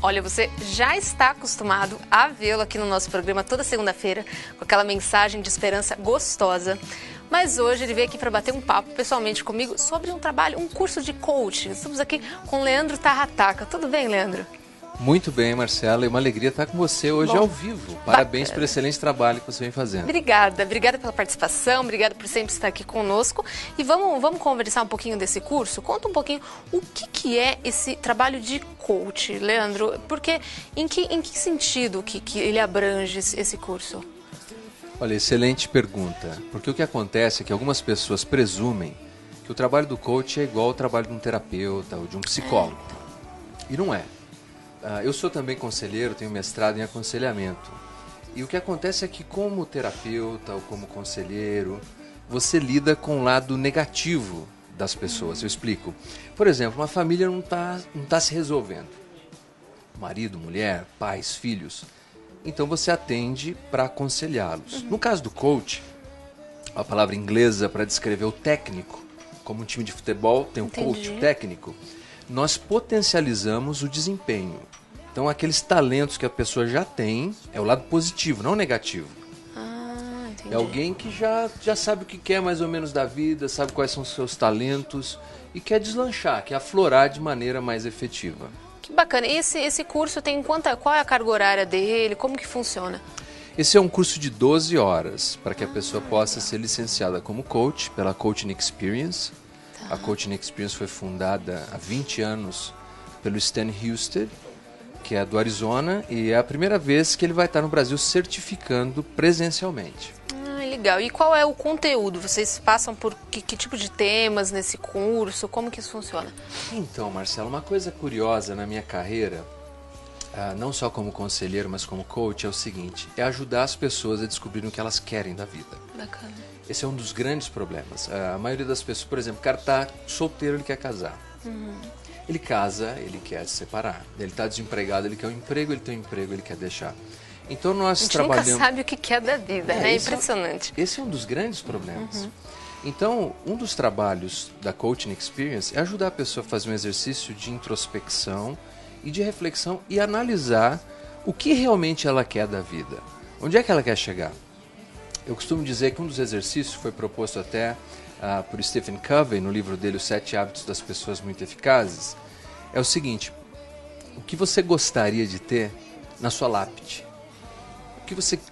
Olha, você já está acostumado a vê-lo aqui no nosso programa toda segunda-feira, com aquela mensagem de esperança gostosa. Mas hoje ele veio aqui para bater um papo pessoalmente comigo sobre um trabalho, um curso de coaching. Estamos aqui com Leandro Tarrataca. Tudo bem, Leandro? Muito bem, Marcela. É uma alegria estar com você hoje ao vivo. Parabéns pelo excelente trabalho que você vem fazendo. Obrigada pela participação, obrigada por sempre estar aqui conosco. E vamos conversar um pouquinho desse curso? Conta um pouquinho o que é esse trabalho de coach, Leandro, porque em que sentido que ele abrange esse curso? Olha, excelente pergunta, porque o que acontece é que algumas pessoas presumem que o trabalho do coach é igual ao trabalho de um terapeuta ou de um psicólogo. E não é. Eu sou também conselheiro, tenho mestrado em aconselhamento. E o que acontece é que como terapeuta ou como conselheiro, você lida com o lado negativo das pessoas. Eu explico. Por exemplo, uma família não tá se resolvendo. Marido, mulher, pais, filhos. Então você atende para aconselhá-los. No caso do coach, a palavra inglesa para descrever o técnico, como um time de futebol tem o coach, o técnico, nós potencializamos o desempenho. Então aqueles talentos que a pessoa já tem, é o lado positivo, não o negativo. Entendi. É alguém que já sabe o que quer mais ou menos da vida, sabe quais são os seus talentos e quer deslanchar, quer aflorar de maneira mais efetiva. Que bacana. E esse curso tem qual é a carga horária dele? Como que funciona? Esse é um curso de 12 horas para que a pessoa possa ser licenciada como coach pela Coaching Experience. A Coaching Experience foi fundada há 20 anos pelo Stan Husted, que é do Arizona, e é a primeira vez que ele vai estar no Brasil certificando presencialmente. Legal. E qual é o conteúdo? Vocês passam por que tipo de temas nesse curso? Como que isso funciona? Então, Marcelo, uma coisa curiosa na minha carreira, não só como conselheiro, mas como coach, é o seguinte, é ajudar as pessoas a descobrirem o que elas querem da vida. Bacana. Esse é um dos grandes problemas. A maioria das pessoas, por exemplo, o cara está solteiro, ele quer casar. Ele casa, ele quer se separar. Ele está desempregado, ele quer um emprego, ele tem um emprego, ele quer deixar. Então nós trabalhamos... nunca sabe o que é da vida, né? É impressionante. Esse é um dos grandes problemas. Então, um dos trabalhos da Coaching Experience é ajudar a pessoa a fazer um exercício de introspecção e de reflexão e analisar o que realmente ela quer da vida. Onde é que ela quer chegar? Eu costumo dizer que um dos exercícios foi proposto até por Stephen Covey, no livro dele, Os 7 Hábitos das Pessoas Muito Eficazes, é o seguinte: o que você gostaria de ter na sua lápide?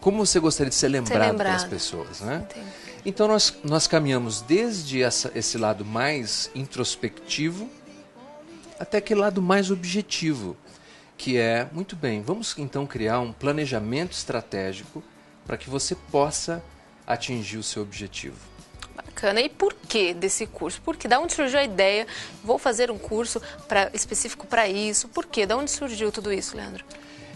Como você gostaria de ser lembrado pelas pessoas, né? Entendi. Então nós caminhamos desde esse lado mais introspectivo até aquele lado mais objetivo, que é, muito bem, vamos então criar um planejamento estratégico para que você possa atingir o seu objetivo. Bacana. E por que desse curso? Porque da onde surgiu a ideia? Vou fazer um curso específico para isso. Por quê? Da onde surgiu tudo isso, Leandro?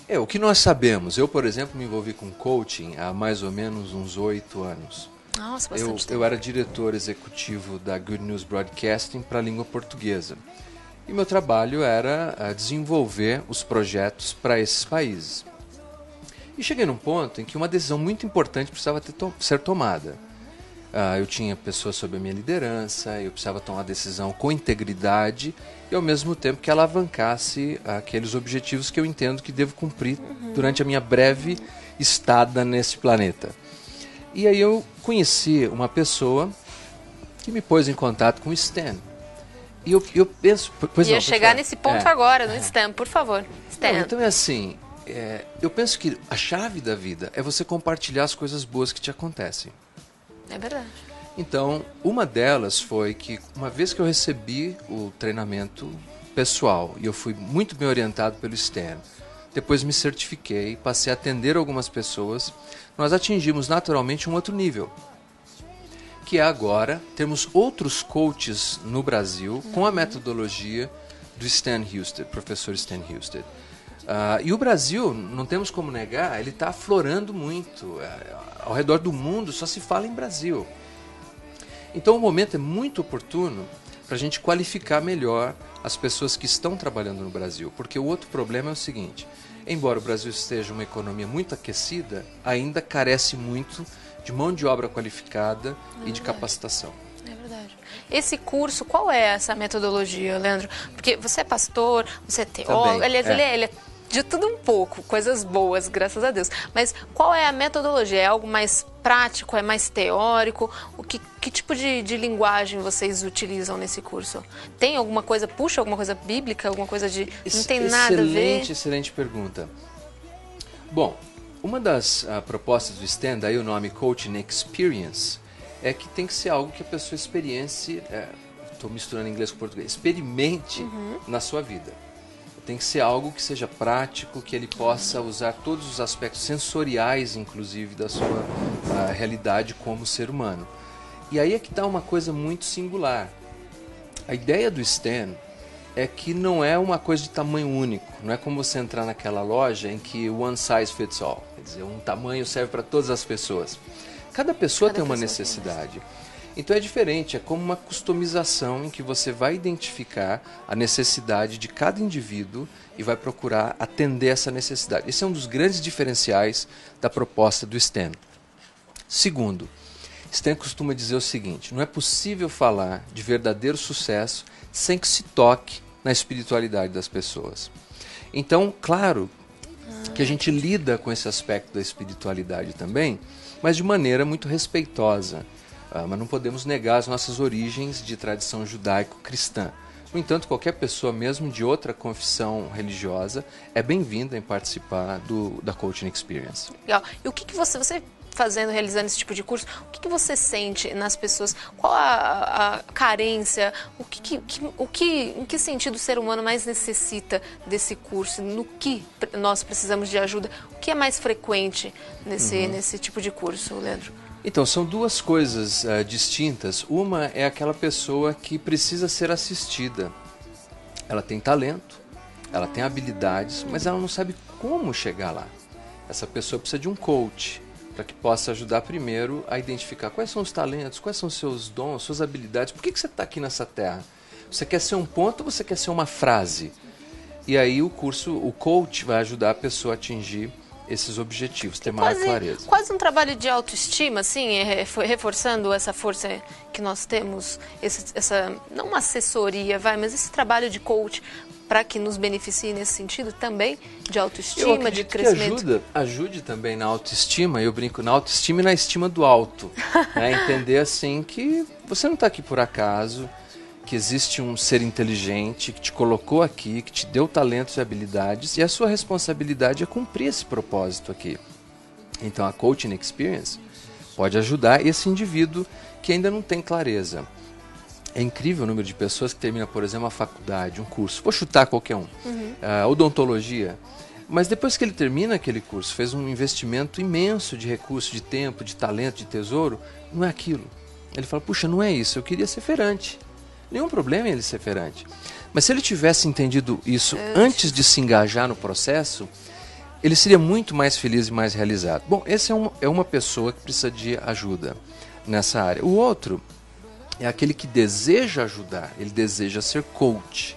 O que nós sabemos, eu, por exemplo, me envolvi com coaching há mais ou menos uns 8 anos. Nossa, bastante tempo. Eu era diretor executivo da Good News Broadcasting para a língua portuguesa. E meu trabalho era desenvolver os projetos para esses países. E cheguei num ponto em que uma decisão muito importante precisava ser tomada. Eu tinha pessoas sob a minha liderança, eu precisava tomar uma decisão com integridade e ao mesmo tempo que alavancasse aqueles objetivos que eu entendo que devo cumprir durante a minha breve estada nesse planeta. E aí eu conheci uma pessoa que me pôs em contato com o Stan. E eu penso... Ia chegar nesse ponto agora, no Stan, por favor. Stan. Não, então é assim, eu penso que a chave da vida é você compartilhar as coisas boas que te acontecem. É verdade. Então, uma delas foi que uma vez que eu recebi o treinamento pessoal e eu fui muito bem orientado pelo Stan, depois me certifiquei, passei a atender algumas pessoas, nós atingimos naturalmente um outro nível, que é agora termos outros coaches no Brasil com a metodologia do Stan Husted, professor Stan Husted. E o Brasil, não temos como negar, ele está aflorando muito. Ao redor do mundo só se fala em Brasil. Então o momento é muito oportuno para a gente qualificar melhor as pessoas que estão trabalhando no Brasil. Porque o outro problema é o seguinte: embora o Brasil esteja uma economia muito aquecida, ainda carece muito de mão de obra qualificada e de capacitação. É verdade. Esse curso, qual é essa metodologia, Leandro? Porque você é pastor, você é teólogo, aliás, ele é de tudo um pouco, coisas boas, graças a Deus. Mas qual é a metodologia? É algo mais prático, é mais teórico? Que tipo de linguagem vocês utilizam nesse curso? Tem alguma coisa, puxa alguma coisa bíblica, alguma coisa de... Não tem nada a ver? Excelente pergunta. Bom, uma das propostas do STAND, daí o nome Coaching Experience, é que tem que ser algo que a pessoa experiencie, estou misturando inglês com português, experimente na sua vida. Tem que ser algo que seja prático, que ele possa usar todos os aspectos sensoriais, inclusive, da sua realidade como ser humano. E aí é que está uma coisa muito singular. A ideia do STAN é que não é uma coisa de tamanho único. Não é como você entrar naquela loja em que one size fits all. Quer dizer, um tamanho serve para todas as pessoas. Cada pessoa tem uma necessidade. Então é diferente, é como uma customização em que você vai identificar a necessidade de cada indivíduo e vai procurar atender essa necessidade. Esse é um dos grandes diferenciais da proposta do STAN. Segundo, STAN costuma dizer o seguinte: não é possível falar de verdadeiro sucesso sem que se toque na espiritualidade das pessoas. Então, claro que a gente lida com esse aspecto da espiritualidade também, mas de maneira muito respeitosa. Mas não podemos negar as nossas origens de tradição judaico-cristã. No entanto, qualquer pessoa, mesmo de outra confissão religiosa, é bem-vinda em participar da Coaching Experience. Legal. E o que você realizando esse tipo de curso, o que você sente nas pessoas? Qual a carência? Em que sentido o ser humano mais necessita desse curso? No que nós precisamos de ajuda? O que é mais frequente nesse tipo de curso, Leandro? Então, são duas coisas distintas. Uma é aquela pessoa que precisa ser assistida. Ela tem talento, ela tem habilidades, mas ela não sabe como chegar lá. Essa pessoa precisa de um coach para que possa ajudar primeiro a identificar quais são os talentos, quais são os seus dons, suas habilidades. Por que você está aqui nessa terra? Você quer ser um ponto ou você quer ser uma frase? E aí o coach vai ajudar a pessoa a atingir esses objetivos, ter maior clareza. Quase um trabalho de autoestima, assim, reforçando essa força que nós temos, não uma assessoria, mas esse trabalho de coach para que nos beneficie nesse sentido também, de autoestima, de crescimento. Que ajude também na autoestima, eu brinco, na autoestima e na estima do alto. Né? Entender assim que você não está aqui por acaso, que existe um ser inteligente que te colocou aqui, que te deu talentos e habilidades, e a sua responsabilidade é cumprir esse propósito aqui. Então a Coaching Experience pode ajudar esse indivíduo que ainda não tem clareza. É incrível o número de pessoas que terminam, por exemplo, uma faculdade, um curso. Vou chutar qualquer um. Odontologia. Mas depois que ele termina aquele curso, fez um investimento imenso de recurso, de tempo, de talento, de tesouro, não é aquilo. Ele fala, puxa, não é isso, eu queria ser feirante. Nenhum problema em ele ser feirante. Mas se ele tivesse entendido isso antes de se engajar no processo, ele seria muito mais feliz e mais realizado. Bom, esse é uma pessoa que precisa de ajuda nessa área. O outro é aquele que deseja ajudar, ele deseja ser coach.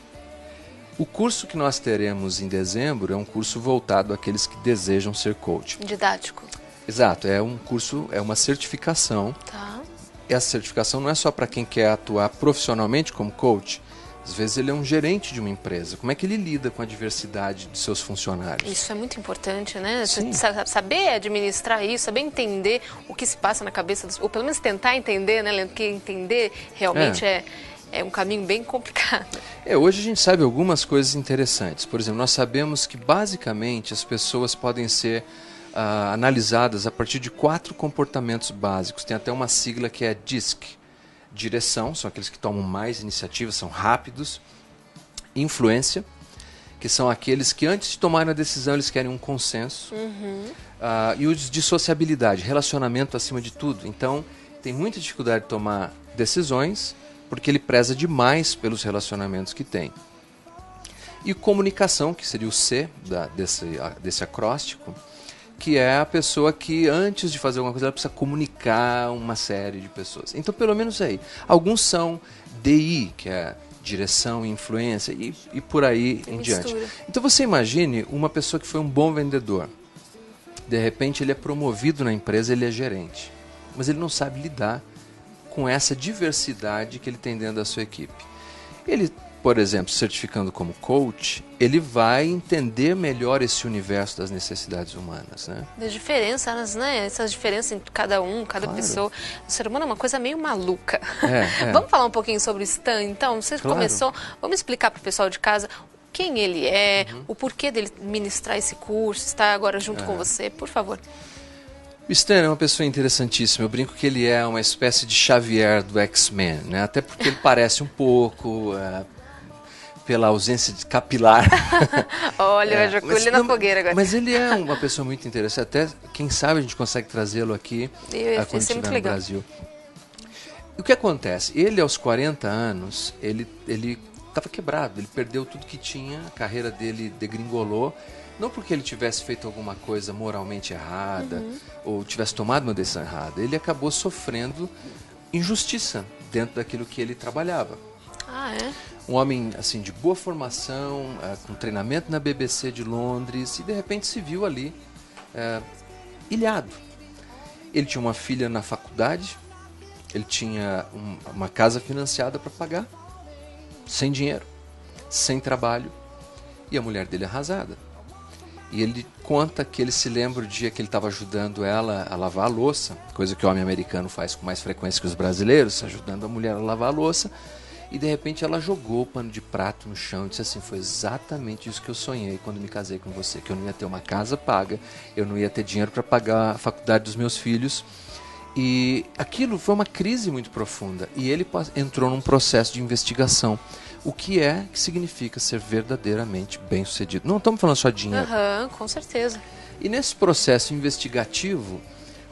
O curso que nós teremos em dezembro é um curso voltado àqueles que desejam ser coach. Didático. Exato, é um curso, é uma certificação. Tá. Essa certificação não é só para quem quer atuar profissionalmente como coach. Às vezes ele é um gerente de uma empresa. Como é que ele lida com a diversidade de seus funcionários? Isso é muito importante, né? Sim. Saber administrar isso, saber entender o que se passa na cabeça ou pelo menos tentar entender, né, Leandro? Porque entender realmente é um caminho bem complicado. Hoje a gente sabe algumas coisas interessantes. Por exemplo, nós sabemos que basicamente as pessoas podem ser analisadas a partir de 4 comportamentos básicos. Tem até uma sigla que é DISC. Direção, são aqueles que tomam mais iniciativa, são rápidos. Influência, que são aqueles que antes de tomarem a decisão eles querem um consenso. E os de sociabilidade, relacionamento acima de tudo. Então, tem muita dificuldade de tomar decisões porque ele preza demais pelos relacionamentos que tem. E comunicação, que seria o C desse acróstico, que é a pessoa que antes de fazer alguma coisa ela precisa comunicar uma série de pessoas. Então, pelo menos aí. Alguns são DI, que é direção e influência, e por aí em diante. Então você imagine uma pessoa que foi um bom vendedor. De repente ele é promovido na empresa, ele é gerente. Mas ele não sabe lidar com essa diversidade que ele tem dentro da sua equipe. Ele por exemplo, certificando como coach, ele vai entender melhor esse universo das necessidades humanas, né? Das diferenças, né? Essas diferenças entre cada um, cada pessoa. O ser humano é uma coisa meio maluca. Vamos falar um pouquinho sobre o Stan, então? Você começou, vamos explicar para o pessoal de casa quem ele é, o porquê dele ministrar esse curso, estar agora junto com você, por favor. O Stan é uma pessoa interessantíssima. Eu brinco que ele é uma espécie de Xavier do X-Men, né? Até porque ele parece um pouco... pela ausência de capilar. Olha, eu já colhi na fogueira agora. Mas ele é uma pessoa muito interessante. Até, quem sabe, a gente consegue trazê-lo aqui quando estiver no Brasil. E o que acontece? Ele, aos 40 anos, ele estava quebrado. Ele perdeu tudo que tinha, a carreira dele degringolou. Não porque ele tivesse feito alguma coisa moralmente errada ou tivesse tomado uma decisão errada. Ele acabou sofrendo injustiça dentro daquilo que ele trabalhava. Ah, é? Um homem assim de boa formação, com treinamento na BBC de Londres, e de repente se viu ali ilhado. Ele tinha uma filha na faculdade, ele tinha uma casa financiada para pagar, sem dinheiro, sem trabalho, e a mulher dele arrasada. E ele conta que ele se lembra o dia que ele estava ajudando ela a lavar a louça, coisa que o homem americano faz com mais frequência que os brasileiros, ajudando a mulher a lavar a louça. E de repente ela jogou o pano de prato no chão e disse assim: foi exatamente isso que eu sonhei quando me casei com você, que eu não ia ter uma casa paga, eu não ia ter dinheiro para pagar a faculdade dos meus filhos. E aquilo foi uma crise muito profunda. E ele entrou num processo de investigação. O que significa ser verdadeiramente bem-sucedido? Não estamos falando só de dinheiro. Com certeza. E nesse processo investigativo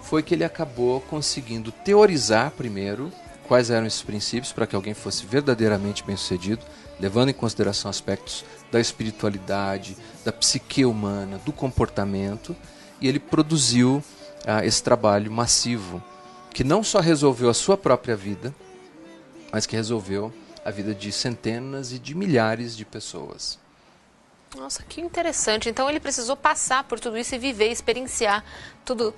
foi que ele acabou conseguindo teorizar primeiro quais eram esses princípios para que alguém fosse verdadeiramente bem-sucedido, levando em consideração aspectos da espiritualidade, da psique humana, do comportamento, e ele produziu esse trabalho massivo, que não só resolveu a sua própria vida, mas que resolveu a vida de centenas e de milhares de pessoas. Nossa, que interessante. Então ele precisou passar por tudo isso e viver, experienciar toda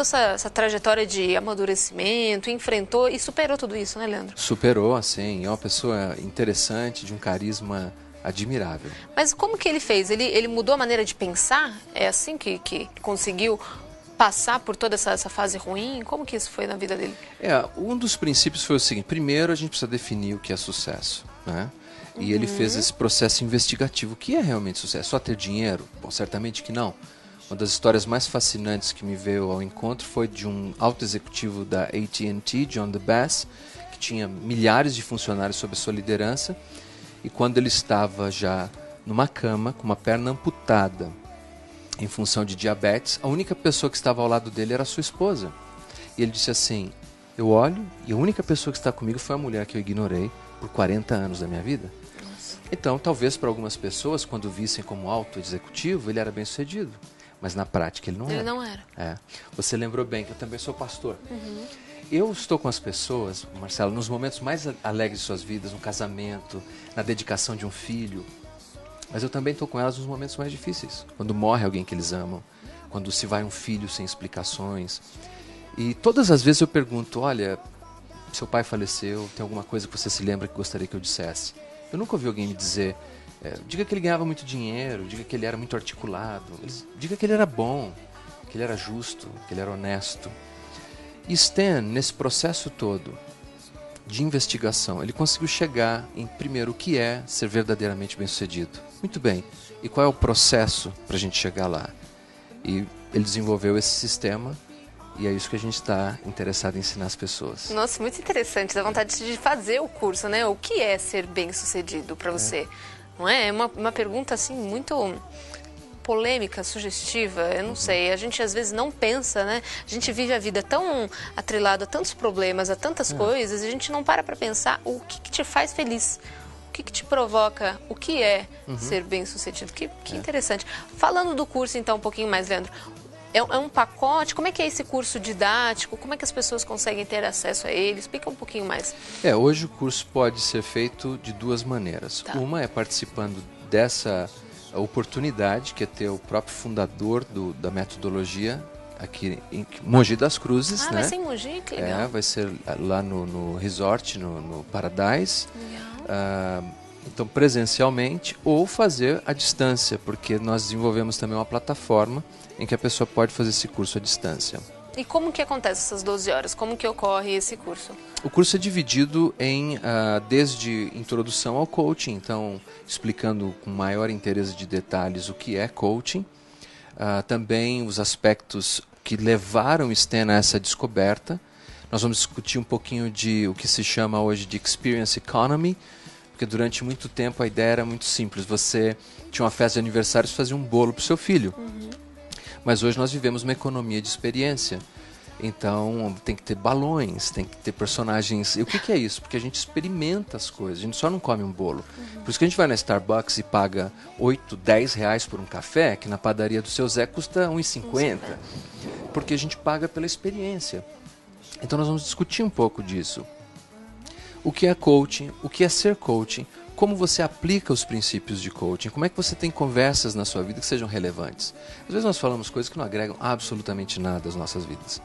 essa trajetória de amadurecimento, enfrentou e superou tudo isso, né, Leandro? Superou, assim, é uma pessoa interessante, de um carisma admirável. Mas como que ele fez? Ele mudou a maneira de pensar? É assim que conseguiu passar por toda essa fase ruim? Como que isso foi na vida dele? Um dos princípios foi o seguinte: primeiro a gente precisa definir o que é sucesso, né? E ele fez esse processo investigativo. O que é realmente sucesso? Só ter dinheiro? Bom, certamente que não. Uma das histórias mais fascinantes que me veio ao encontro foi de um alto executivo da AT&T, John DeBass, que tinha milhares de funcionários sob sua liderança, e quando ele estava já numa cama, com uma perna amputada, em função de diabetes, a única pessoa que estava ao lado dele era a sua esposa. E ele disse assim: eu olho e a única pessoa que está comigo foi a mulher que eu ignorei por 40 anos da minha vida. Nossa. Então, talvez para algumas pessoas, quando vissem como alto executivo, ele era bem sucedido. Mas na prática ele não era. Ele não era. Você lembrou bem que eu também sou pastor. Eu estou com as pessoas, Marcelo, nos momentos mais alegres de suas vidas, no casamento, na dedicação de um filho. Mas eu também estou com elas nos momentos mais difíceis. Quando morre alguém que eles amam, quando se vai um filho sem explicações. E todas as vezes eu pergunto: olha, seu pai faleceu, tem alguma coisa que você se lembra que gostaria que eu dissesse? Eu nunca ouvi alguém me dizer: diga que ele ganhava muito dinheiro, diga que ele era muito articulado, diga que ele era bom, que ele era justo, que ele era honesto. E Stan, nesse processo todo de investigação, ele conseguiu chegar em, primeiro, o que é ser verdadeiramente bem-sucedido. Muito bem, e qual é o processo para a gente chegar lá? E ele desenvolveu esse sistema, e é isso que a gente está interessado em ensinar as pessoas. Nossa, muito interessante, dá vontade de fazer o curso, né? O que é ser bem-sucedido para você? Não é? É uma pergunta assim muito polêmica, sugestiva, eu não sei, a gente às vezes não pensa, né? A gente vive a vida tão atrelada a tantos problemas, a tantas coisas, e a gente não para pensar o que te faz feliz, o que te provoca, o que é ser bem-sucedido. Que interessante. Falando do curso então um pouquinho mais, Leandro, é um pacote? Como é que é esse curso didático? Como é que as pessoas conseguem ter acesso a ele? Explica um pouquinho mais. Hoje o curso pode ser feito de duas maneiras. Uma é participando dessa oportunidade, que é ter o próprio fundador da metodologia aqui em Mogi das Cruzes. Vai ser em Mogi? Que legal. Vai ser lá no resort, no Paradise. Então, presencialmente ou fazer à distância, porque nós desenvolvemos também uma plataforma em que a pessoa pode fazer esse curso à distância. E como que acontece essas 12 horas? Como que ocorre esse curso? O curso é dividido em, desde introdução ao coaching, então explicando com maior interesse de detalhes o que é coaching, também os aspectos que levaram o Stan a essa descoberta. Nós vamos discutir um pouquinho de o que se chama hoje de Experience Economy, porque durante muito tempo a ideia era muito simples. Você tinha uma festa de aniversário e fazia um bolo para o seu filho. Mas hoje nós vivemos uma economia de experiência. Então tem que ter balões, tem que ter personagens. E o que é isso? Porque a gente experimenta as coisas, a gente só não come um bolo. Por isso que a gente vai na Starbucks e paga 8, 10 reais por um café, que na padaria do seu Zé custa 1,50. Porque a gente paga pela experiência. Então nós vamos discutir um pouco disso. O que é coaching, o que é ser coaching, como você aplica os princípios de coaching, como é que você tem conversas na sua vida que sejam relevantes. Às vezes nós falamos coisas que não agregam absolutamente nada às nossas vidas.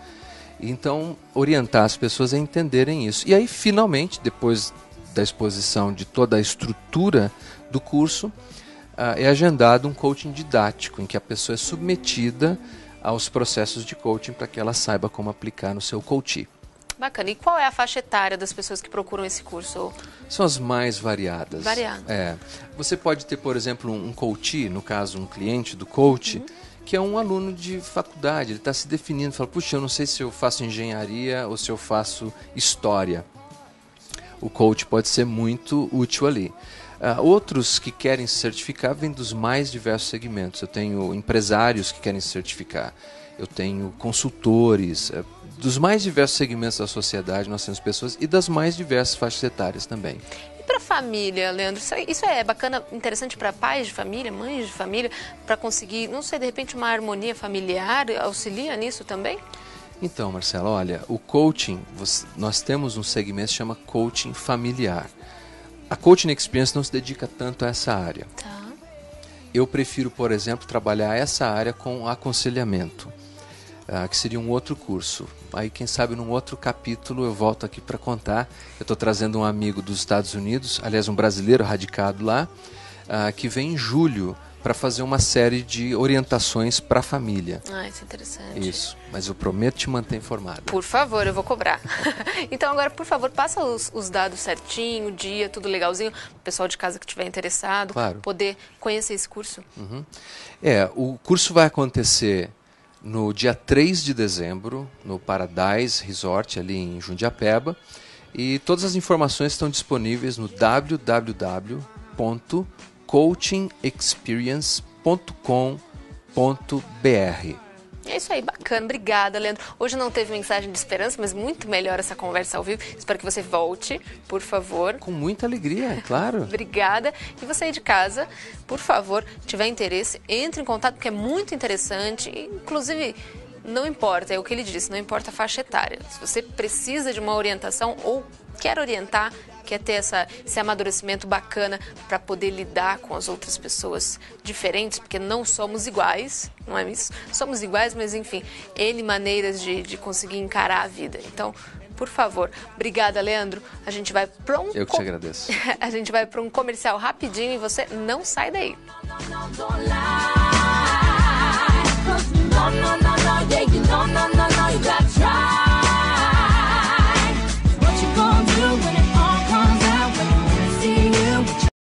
Então, orientar as pessoas a entenderem isso. E aí, finalmente, depois da exposição de toda a estrutura do curso, é agendado um coaching didático, em que a pessoa é submetida aos processos de coaching para que ela saiba como aplicar no seu coachee. Bacana. E qual é a faixa etária das pessoas que procuram esse curso? São as mais variadas. Variadas. Você pode ter, por exemplo, um coachee, no caso, um cliente do coach, que é um aluno de faculdade. Ele está se definindo, fala, puxa, eu não sei se eu faço engenharia ou se eu faço história. O coach pode ser muito útil ali. Outros que querem se certificar vêm dos mais diversos segmentos. Eu tenho empresários que querem se certificar. Eu tenho consultores. Dos mais diversos segmentos da sociedade nós temos pessoas e das mais diversas faixas etárias também. E para a família, Leandro? Isso é bacana, interessante para pais de família, mães de família, para conseguir, não sei, de repente uma harmonia familiar, auxilia nisso também? Então, Marcela, olha, o coaching, nós temos um segmento que se chama coaching familiar. A Coaching Experience não se dedica tanto a essa área. Tá. Eu prefiro, por exemplo, trabalhar essa área com aconselhamento, que seria um outro curso. Aí, quem sabe, num outro capítulo eu volto aqui para contar. Eu estou trazendo um amigo dos Estados Unidos, aliás, um brasileiro radicado lá, que vem em julho para fazer uma série de orientações para a família. Isso é interessante. Isso, mas eu prometo te manter informado. Por favor, eu vou cobrar. Então agora, por favor, passa os dados certinho, o dia, tudo legalzinho, o pessoal de casa que estiver interessado, claro, poder conhecer esse curso. O curso vai acontecer no dia 3 de dezembro, no Paradise Resort, ali em Jundiapeba, e todas as informações estão disponíveis no www.coachingexperience.com.br. É isso aí, bacana. Obrigada, Leandro. Hoje não teve mensagem de esperança, mas muito melhor essa conversa ao vivo. Espero que você volte, por favor. Com muita alegria, claro. Obrigada. E você aí de casa, por favor, tiver interesse, entre em contato, porque é muito interessante. Inclusive, não importa, é o que ele disse, não importa a faixa etária. Se você precisa de uma orientação ou quer orientar, quer ter esse amadurecimento bacana para poder lidar com as outras pessoas diferentes, porque não somos iguais, não é isso? Somos iguais, mas enfim, N maneiras de conseguir encarar a vida. Então, por favor, obrigada, Leandro. A gente vai para um... Eu que te agradeço. A gente vai para um comercial rapidinho e você não sai daí. No, you got